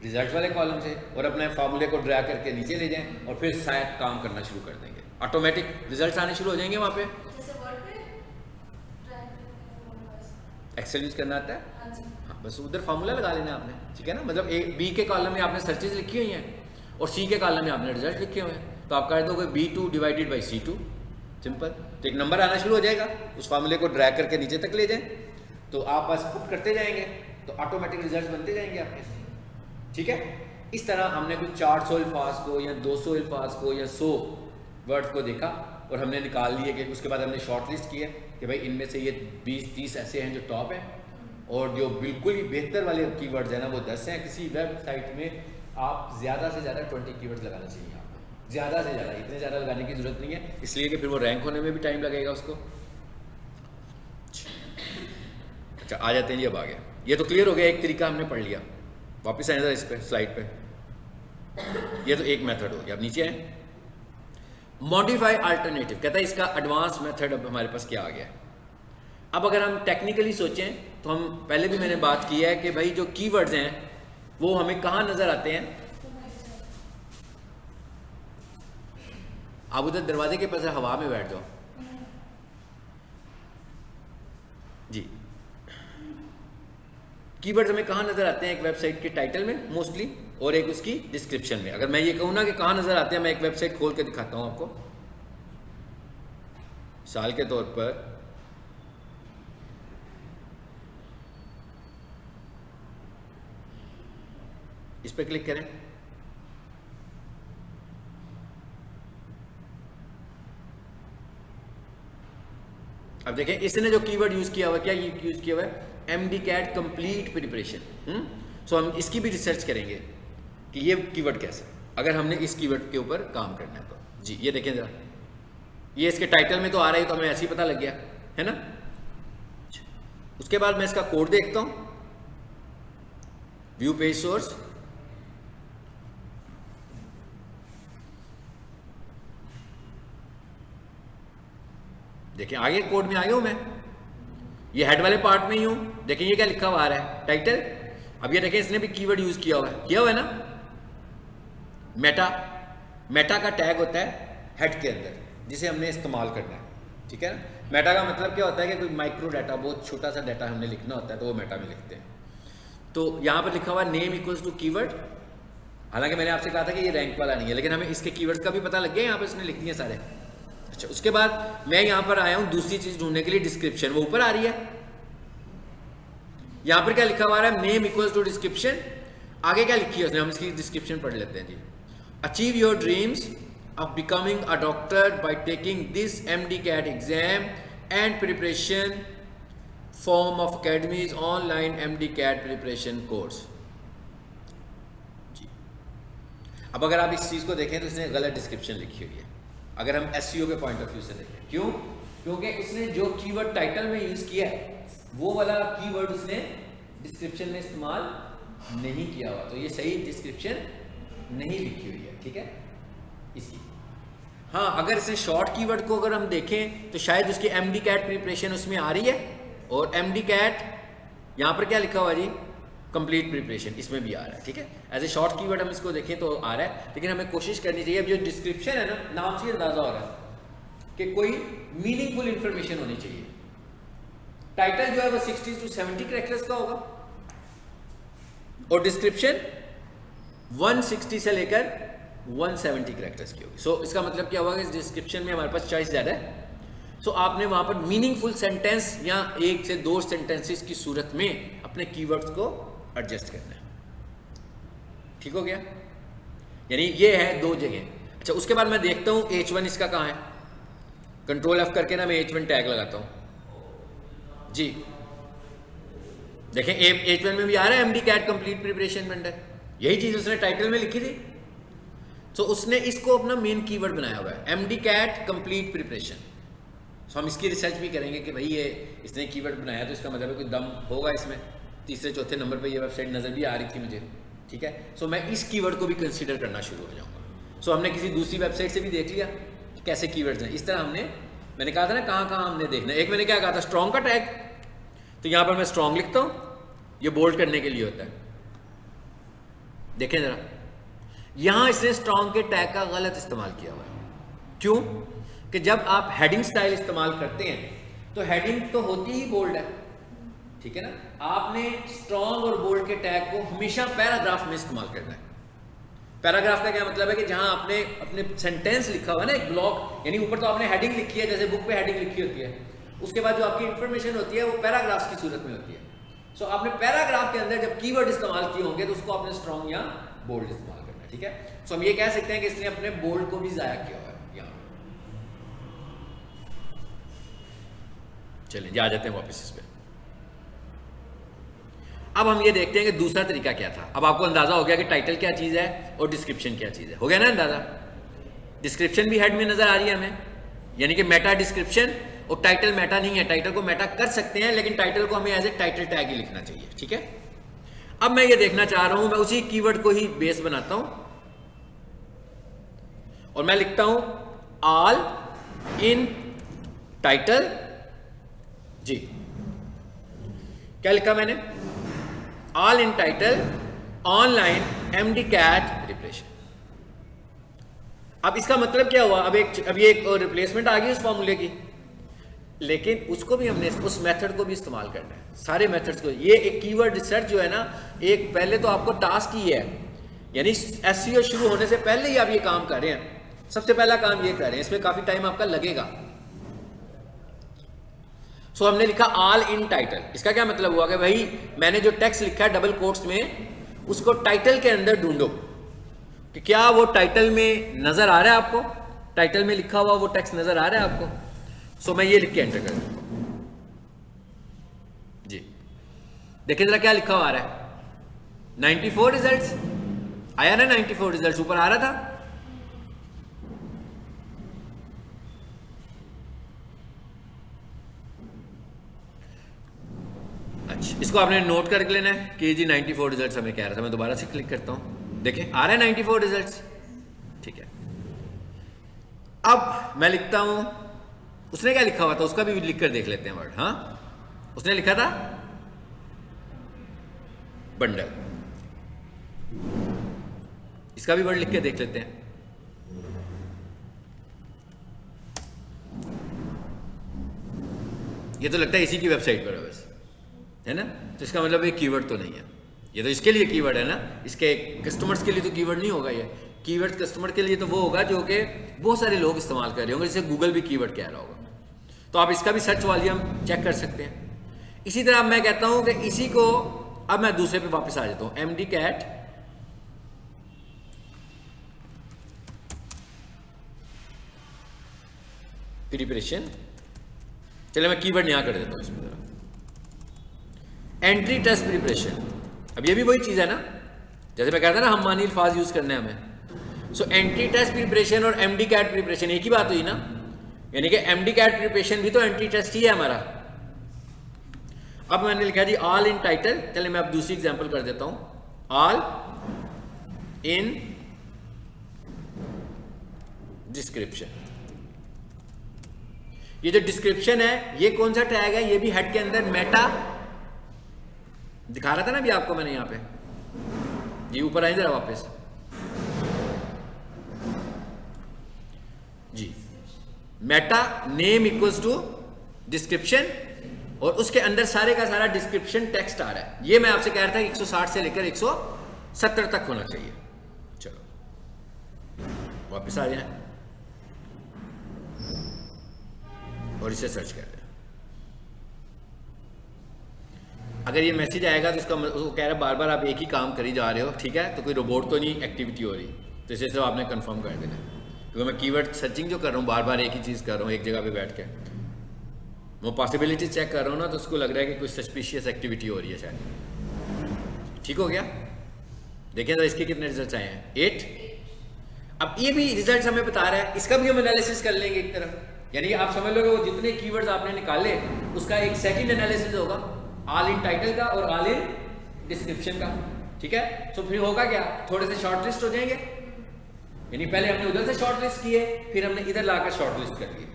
Speaker 1: रिजल्ट वाले कॉलम से, और अपने फार्मूले को ड्रैग करके नीचे ले जाएं और फिर शायद काम करना शुरू कर देंगे, ऑटोमेटिक रिजल्ट्स आने शुरू हो जाएंगे वहाँ पे। एक्सेल यूज करना आता है? हाँ, बस उधर फार्मूला लगा लेना आपने, ठीक है ना। मतलब ए बी के कॉलम में आपने सर्चेज लिखी हुई हैं और सी के कॉलम में आपने रिजल्ट लिखे हुए हैं, तो आप कर दोगे B2 divided by C2, simple. तो एक नंबर आना शुरू हो जाएगा, उस फार्मूले को ड्रैग करके नीचे तक ले जाएं, तो आप बस पुट करते जाएंगे तो ऑटोमेटिक रिजल्ट बनते जाएंगे आपके, ठीक है। इस तरह हमने कुछ 400 अल्फाज को या 200 अल्फाज को या 100 वर्ड्स को देखा और हमने निकाल लिए, कि उसके बाद हमने शॉर्ट लिस्ट किया कि भाई इनमें से ये 20-30 ऐसे हैं जो टॉप हैं, और जो बिल्कुल ही बेहतर वाले कीवर्ड्स हैं ना वो 10 हैं। किसी वेबसाइट में आप ज़्यादा से ज़्यादा 20 कीवर्ड्स लगाना चाहिए आपको, ज़्यादा से ज़्यादा, इतने ज़्यादा लगाने की ज़रूरत नहीं है, इसलिए कि फिर वो रैंक होने में भी टाइम लगेगा उसको। अच्छा आ जाते हैं जी, अब आ गया, ये तो क्लियर हो गया, एक तरीका हमने पढ़ लिया। वापस आए इस पे स्लाइड पे, ये तो एक मेथड हो गया। अब नीचे आए, मॉडिफाई अल्टरनेटिव, कहता है इसका एडवांस मेथड अब हमारे पास क्या आ गया है। अब अगर हम टेक्निकली सोचें तो हम पहले भी मैंने बात की है कि भाई जो कीवर्ड्स हैं वो हमें कहाँ नजर आते हैं। आप उधर दरवाजे के पास हवा में बैठ जाओ जी। कीवर्ड्स हमें कहाँ नजर आते हैं? एक वेबसाइट के टाइटल में मोस्टली, और एक उसकी डिस्क्रिप्शन में। अगर मैं ये कहूँ ना कि कहाँ नजर आते हैं, मैं एक वेबसाइट खोल के दिखाता हूँ आपको। मिसाल के तौर पर इस पर क्लिक करें, अब देखें इसने जो कीवर्ड यूज किया हुआ, क्या यूज किया हुआ है? MD CAT complete preparation. So हम इसकी भी रिसर्च करेंगे कि ये कीवर्ड कैसे, अगर हमने इस कीवर्ड के ऊपर काम करना है तो। जी ये देखें जरा, ये इसके टाइटल में तो आ रहा है, तो हमें ऐसे ही पता लग गया है ना। उसके बाद मैं इसका कोड देखता हूं, व्यू पेज सोर्स, देखिए आगे कोड में आ गया हूं मैं, ये हेड वाले पार्ट में ही हूं। देखिए ये क्या लिखा हुआ आ रहा है, टाइटल। अब ये देखिए इसने भी कीवर्ड यूज किया हुआ है ना, मेटा। मेटा का टैग होता है हेड के अंदर, जिसे हमने इस्तेमाल करना है, ठीक है ना। मेटा का मतलब क्या होता है कि कोई माइक्रो डाटा, बहुत छोटा सा डाटा हमने लिखना होता है, तो वो मेटा में लिखते हैं। तो यहाँ पर लिखा हुआ नेम इक्वल्स टू कीवर्ड। हालांकि मैंने आपसे कहा था कि ये रैंक वाला नहीं है, लेकिन हमें इसके कीवर्ड्स का भी पता लग गया, यहाँ पर इसने लिख दिए सारे। अच्छा उसके बाद मैं यहाँ पर आया हूँ दूसरी चीज ढूंढने के लिए, डिस्क्रिप्शन। वो ऊपर आ रही है, यहाँ पर क्या लिखा हुआ है? Name equals to description. आगे क्या लिखी है उसने, हम इसकी डिस्क्रिप्शन पढ़ लेते हैं जी। Achieve your dreams of becoming a doctor by taking this MD-CAT exam and preparation form of Academy's online MD-CAT preparation course। जी, अब अगर आप इस चीज़ को देखें तो इसने गलत डिस्क्रिप्शन लिखी हुई है। अगर हम SEO के पॉइंट ऑफ व्यू से देखें, क्यों? क्योंकि उसने जो कीवर्ड टाइटल में यूज़ किया है वो वाला कीवर्ड उसने डिस्क्रिप्शन में इस्तेमाल नहीं किया हुआ, तो ये सही डिस्क्रिप्शन नहीं लिखी हुई है, ठीक है इसकी। हाँ, अगर इसे शॉर्ट कीवर्ड को अगर हम देखें तो शायद उसकी MD-CAT प्रिपरेशन उसमें आ रही है, और MD-CAT यहाँ पर क्या लिखा हुआ जी, कंप्लीट प्रिपरेशन, इसमें भी आ रहा है, ठीक है। एज ए शॉर्ट कीवर्ड हम इसको देखें तो आ रहा है, लेकिन हमें कोशिश करनी चाहिए, अब जो डिस्क्रिप्शन है ना, नाम से अंदाजा हो रहा है कि कोई मीनिंगफुल इंफॉर्मेशन होनी चाहिए। टाइटल जो है वो 60 to 70 कैरेक्टर्स का होगा, और डिस्क्रिप्शन 160 से लेकर 170 कैरेक्टर्स की होगी। सो इसका मतलब क्या होगा कि डिस्क्रिप्शन में हमारे पास चॉइस ज़्यादा है, सो आपने वहाँ पर मीनिंगफुल सेंटेंस या 1 से 2 सेंटेंसेस की सूरत में अपने कीवर्ड्स को एडजस्ट करना है, ठीक हो गया। यानी ये है 2 जगह। अच्छा, उसके बाद मैं देखता हूँ H1 इसका कहाँ है, कंट्रोल F करके ना मैं H1 टैग लगाता हूँ जी। देखें H1 में भी आ रहा है MD-CAT कंप्लीट प्रिपरेशन वेंडर, यही चीज़ उसने टाइटल में लिखी थी। तो उसने इसको अपना मेन कीवर्ड बनाया हुआ है, MD-CAT कंप्लीट प्रिपरेशन। सो हम इसकी रिसर्च भी करेंगे कि भाई ये इसने कीवर्ड बनाया तो इसका मतलब कोई दम होगा इसमें। 3-4 नंबर पे ये वेबसाइट नज़र भी आ रही थी मुझे, ठीक है। सो मैं इस कीवर्ड को भी कंसीडर करना शुरू हो जाऊँगा। सो हमने किसी दूसरी वेबसाइट से भी देख लिया कि कैसे कीवर्ड्स हैं। इस तरह मैंने कहा था ना कहाँ कहाँ हमने देखना है। एक मैंने क्या कहा था, स्ट्रॉन्ग का टैग, तो यहाँ पर मैं स्ट्रॉन्ग लिखता हूँ, ये बोल्ड करने के लिए होता है। देखें ज़रा, यहाँ इसने स्ट्रॉन्ग के टैग का गलत इस्तेमाल किया हुआ है। क्यों? कि जब आप हेडिंग स्टाइल इस्तेमाल करते हैं तो हेडिंग तो होती ही बोल्ड है, ठीक है ना। आपने स्ट्रॉन्ग और बोल्ड के टैग को हमेशा पैराग्राफ में इस्तेमाल करना है। पैराग्राफ का क्या मतलब है कि जहां आपने अपने सेंटेंस लिखा हुआ है ना, एक ब्लॉक, यानी ऊपर तो आपने हेडिंग लिखी है, जैसे बुक पे हेडिंग लिखी होती है, उसके बाद जो आपकी इंफॉर्मेशन होती है वो पैराग्राफ्स की सूरत में होती है। सो आपने पैराग्राफ के अंदर जब कीवर्ड इस्तेमाल किए होंगे तो उसको आपने स्ट्रॉन्ग या बोल्ड इस्तेमाल करना है, ठीक है। सो हम ये कह सकते हैं कि इसने अपने बोल्ड को भी जाया किया हुआ है यहाँ। चलिए आ जाते हैं वापस इस पे। अब हम ये देखते हैं कि दूसरा तरीका क्या था। अब आपको अंदाजा हो गया कि टाइटल क्या चीज़ है और डिस्क्रिप्शन क्या चीज़ है, हो गया ना अंदाजा। डिस्क्रिप्शन भी हेड में नजर आ रही है हमें, यानी कि मेटा डिस्क्रिप्शन, और टाइटल मेटा नहीं है। टाइटल को मेटा कर सकते हैं, लेकिन टाइटल को हमें एज ए टाइटल टैग ही लिखना चाहिए, ठीक है। अब मैं ये देखना चाह रहा हूं, मैं उसी कीवर्ड को ही बेस बनाता हूं और मैं लिखता हूं ऑल इन टाइटल जी। क्या लिखा मैंने? All in title online MD-CAT preparation. अब इसका मतलब क्या हुआ? अब ये एक रिप्लेसमेंट आ गई उस फॉर्मूले की, लेकिन उसको भी हमने उस मेथड को भी इस्तेमाल करना है, सारे मेथड्स को। ये एक कीवर्ड रिसर्च जो है ना, एक पहले तो आपको टास्क ही है, यानी SEO शुरू होने से पहले ही आप ये काम कर रहे हैं। सबसे पहला काम ये कर रहे हैं, इसमें काफी टाइम आपका लगेगा। सो हमने लिखा ऑल इन टाइटल। इसका क्या मतलब हुआ कि भाई मैंने जो टेक्स्ट लिखा है डबल कोट्स में, उसको टाइटल के अंदर ढूंढो कि क्या वो टाइटल में नजर आ रहा है आपको, टाइटल में लिखा हुआ वो टेक्स्ट नजर आ रहा है आपको। सो मैं ये लिख के एंटर कर दूंगा जी। देखिए जरा क्या लिखा हुआ आ रहा है, 94 रिजल्ट्स आया ना, 94 रिजल्ट्स ऊपर आ रहा था। अच्छा, इसको आपने नोट करके लेना है कि जी 94 रिजल्ट्स हमें कह रहा था। मैं दोबारा से क्लिक करता हूं, देखें आ रहा है 94 रिजल्ट्स, ठीक है। अब मैं लिखता हूं, उसने क्या लिखा हुआ था उसका भी लिख कर देख लेते हैं वर्ड। हाँ, उसने लिखा था बंडल, इसका भी वर्ड लिख के देख लेते हैं। ये तो लगता है इसी की वेबसाइट पर है बस, है ना। तो इसका मतलब ये कीवर्ड तो नहीं है, ये तो इसके लिए कीवर्ड है ना, इसके कस्टमर्स के लिए तो कीवर्ड नहीं होगा। ये कीवर्ड कस्टमर के लिए तो वो होगा जो कि बहुत सारे लोग इस्तेमाल कर रहे होंगे, जैसे गूगल भी कीवर्ड कह रहा होगा। तो आप इसका भी सर्च वॉल्यूम चेक कर सकते हैं। इसी तरह मैं कहता हूं कि इसी को अब मैं दूसरे पे वापस आ जाता हूं, MD-CAT प्रिपरेशन। चलिए मैं कीवर्ड यहाँ कर देता हूँ इसमें जरा, एंट्री टेस्ट प्रिपरेशन। अब ये भी वही चीज़ है ना, जैसे मैं कहता ना हम मानी अल्फाज यूज़ करने हैं हमें। सो एंट्री टेस्ट प्रिपरेशन और एमडी कैट प्रिपरेशन एक ही बात हुई ना, यानी कि एमडी कैट प्रिपरेशन भी तो एंट्री टेस्ट ही है हमारा। अब मैंने लिखा जी ऑल इन टाइटल। चलिए मैं अब दूसरी एग्जांपल कर देता हूं, ऑल इन डिस्क्रिप्शन। ये जो डिस्क्रिप्शन है ये कौन सा टैग है, ये भी हेड के अंदर मेटा दिखा रहा था ना अभी आपको मैंने यहां पे, ये ऊपर आए जरा वापस जी, meta name equals to description और उसके अंदर सारे का सारा डिस्क्रिप्शन टेक्स्ट आ रहा है। ये मैं आपसे कह रहा था कि 160 से लेकर 170 तक होना चाहिए। चलो वापस आ जाए और इसे सर्च कर लें। अगर ये मैसेज आएगा तो उसका वो कह रहा है बार बार आप एक ही काम करी जा रहे हो, ठीक है, तो कोई रोबोट तो नहीं एक्टिविटी हो रही, तो इसे सिर्फ आपने कंफर्म कर देना। क्योंकि मैं कीवर्ड सर्चिंग जो कर रहा हूँ बार बार एक ही चीज़ कर रहा हूँ एक जगह पे बैठ के, वो पॉसिबिलिटी चेक कर रहा हूँ ना, तो उसको लग रहा है कि कुछ सस्पिशियस एक्टिविटी हो रही है शायद। ठीक हो गया, देखिए तो इसके कितने रिजल्ट्स आए हैं, 8। अब ये भी रिजल्ट हमें बता रहा है, इसका भी हम एनालिसिस कर लेंगे एक तरफ, यानी कि आप समझ लोगे वो जितने कीवर्ड्स आपने निकाले उसका एक सेकंड एनालिसिस होगा, ऑल इन टाइटल का और ऑल इन डिस्क्रिप्शन का। ठीक है, तो फिर होगा क्या, थोड़े से शॉर्ट लिस्ट हो जाएंगे, यानी पहले हमने उधर से शॉर्ट लिस्ट किए फिर हमने इधर लाकर शॉर्ट लिस्ट कर लिए।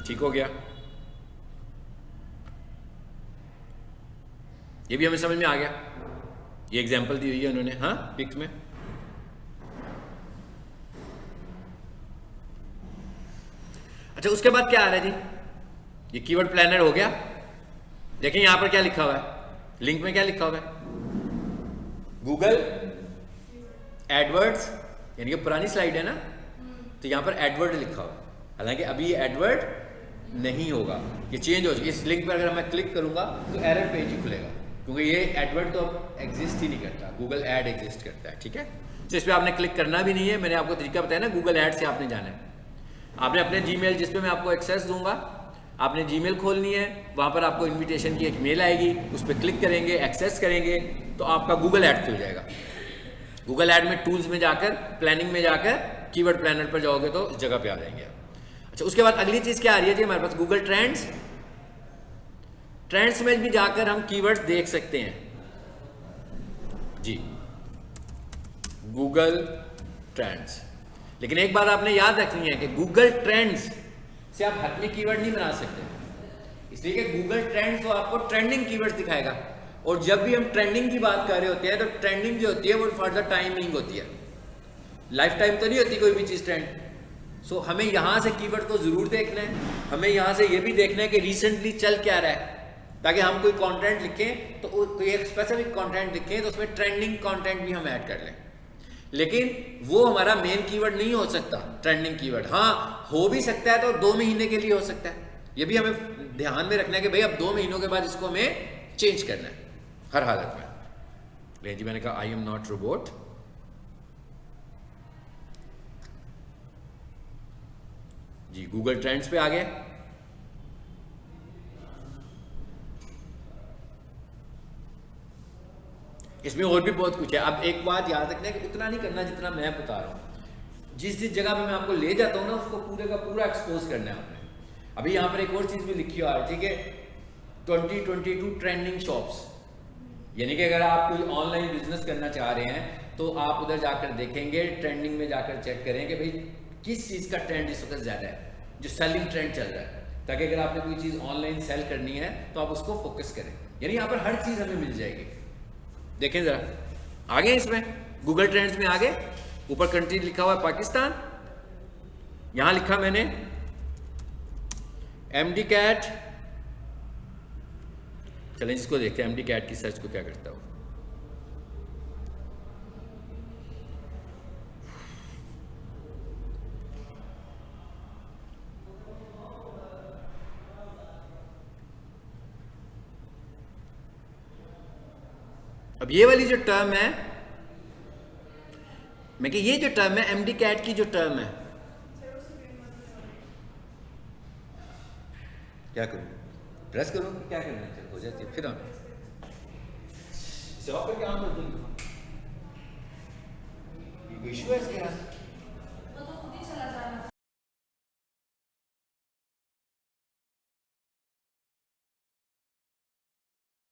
Speaker 1: ठीक हो गया, ये भी हमें समझ में आ गया, ये एग्जांपल दी हुई है उन्होंने हाँ पिक्स में। अच्छा उसके बाद क्या आ रहा है जी, ये कीवर्ड प्लानर हो गया। देखें यहां पर क्या लिखा हुआ है, लिंक में क्या लिखा हुआ है, गूगल एडवर्ड्स, यानी कि पुरानी स्लाइड है ना, तो यहां पर एडवर्ड लिखा हुआ है, हालांकि अभी ये एडवर्ड नहीं होगा, ये चेंज हो जाएगा। इस लिंक पर अगर मैं क्लिक करूंगा तो एरर पेज ही खुलेगा, क्योंकि ये एडवर्ड तो अब एग्जिस्ट ही नहीं करता, गूगल ऐड एग्जिस्ट करता है। ठीक है, तो इस पर आपने क्लिक करना भी नहीं है, मैंने आपको तरीका बताया ना, गूगल ऐड से आपने जाना है। आपने अपने जीमेल जिस पे मैं आपको एक्सेस दूंगा, आपने जीमेल खोलनी है, वहां पर आपको इनविटेशन की एक मेल आएगी, उस पर क्लिक करेंगे, एक्सेस करेंगे तो आपका गूगल ऐड खुल जाएगा। गूगल ऐड में टूल्स में जाकर, प्लानिंग में जाकर कीवर्ड प्लानर पर जाओगे तो इस जगह पे आ जाएंगे। अच्छा उसके बाद अगली चीज क्या आ रही है जी हमारे पास, गूगल ट्रेंड्स। ट्रेंड्स में भी जाकर हम कीवर्ड्स देख सकते हैं जी, गूगल ट्रेंड्स। लेकिन एक बात आपने याद रखनी है कि गूगल ट्रेंड्स से आप हटने कीवर्ड नहीं बना सकते, इसलिए कि गूगल ट्रेंड्स तो आपको ट्रेंडिंग कीवर्ड्स दिखाएगा, और जब भी हम ट्रेंडिंग की बात कर रहे होते हैं तो ट्रेंडिंग जो होती है वो फॉर द टाइमिंग होती है, लाइफ टाइम तो नहीं होती कोई भी चीज़ ट्रेंड। सो हमें यहाँ से कीवर्ड को जरूर देखना है, हमें यहाँ से ये भी देखना है कि रिसेंटली चल क्या रहा है, ताकि हम कोई कंटेंट लिखें तो कोई एक स्पेसिफिक कंटेंट लिखें तो उसमें ट्रेंडिंग कंटेंट भी हम ऐड कर लें। लेकिन वो हमारा मेन कीवर्ड नहीं हो सकता ट्रेंडिंग कीवर्ड, हाँ हो भी सकता है तो 2 महीने के लिए हो सकता है, ये भी हमें ध्यान में रखना है कि भाई अब 2 महीनों के बाद इसको हमें चेंज करना है हर हालत में। लेकिन जी मैंने कहा आई एम नॉट रोबोट, जी गूगल ट्रेंड्स पे आ गए। इसमें और भी बहुत कुछ है। अब एक बात याद रखना है कि उतना नहीं करना जितना मैं बता रहा हूँ, जिस जिस जगह पे मैं आपको ले जाता हूँ ना उसको पूरे का पूरा एक्सपोज करना है आपने। अभी यहाँ पर एक और चीज़ भी लिखी हुई है, ठीक है, 2022 ट्रेंडिंग शॉप्स, यानी कि अगर आप कोई ऑनलाइन बिजनेस करना चाह रहे हैं तो आप उधर जाकर देखेंगे, ट्रेंडिंग में जाकर चेक करें कि भाई किस चीज़ का ट्रेंड इस वक्त ज़्यादा है, जो सेलिंग ट्रेंड चल रहा है, ताकि अगर आपने कोई चीज़ ऑनलाइन सेल करनी है तो आप उसको फोकस करें। यानी यहाँ पर हर चीज़ हमें मिल जाएगी। देखें ज़रा आगे, इसमें गूगल ट्रेंड्स में आगे ऊपर कंट्री लिखा हुआ है पाकिस्तान, यहाँ लिखा मैंने एमडी कैट। चलें इसको देखते हैं एमडी कैट की सर्च को क्या करता हूँ। अब ये वाली जो टर्म है मैं कि ये जो टर्म है एमडी कैट की जो टर्म है, क्या करूँ, प्रेस करूँ, क्या करना है, हो जाती है फिर ऑन, इसे ऑफ करके ऑन कर दूँ, इशू है इसके यहाँ।